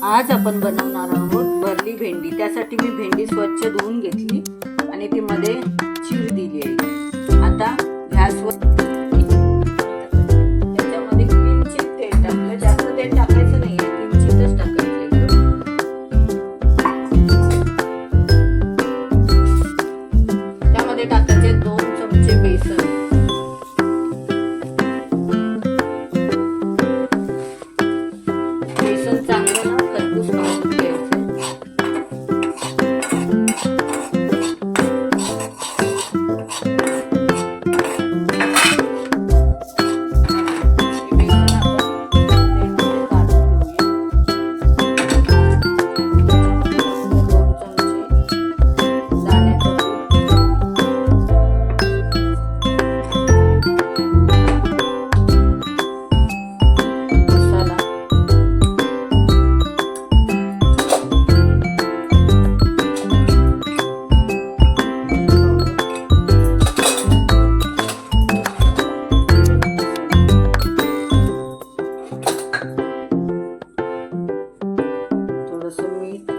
आज आपण बनवणार आहोत भरली भेंडी। त्यासाठी मी भेंडी स्वच्छ धुवून घेतली आणि ती मध्ये चीर दिली आहे। आता गॅसवर त्याच्यामध्ये किंचित तेल टाकलं, जास्त तेल टाकायचं नाहीये, किंचितच टाकायचं। त्यामध्ये टाकायचे 2 चमचे बेसन, चांगलं ना खरपूस करून घ्यायचं। मीठ,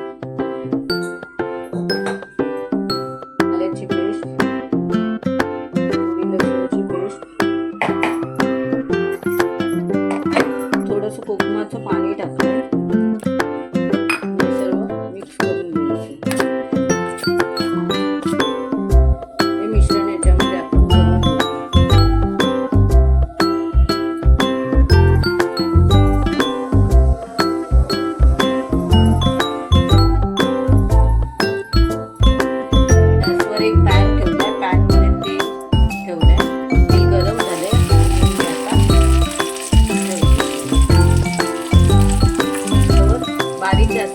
आल्याची पेस्ट, लसूणची पेस्ट, थोडंसं कोकमाचं पाणी टाकलं, हे सर्व मिक्स करून घ्यायचं। हे मिश्रण याच्यामध्ये आपण करून घेऊ। एक पॅन ठेवलाय, पॅन मध्ये तेल ठेवलंय, तेल गरम झालंय। आता बारीक गॅस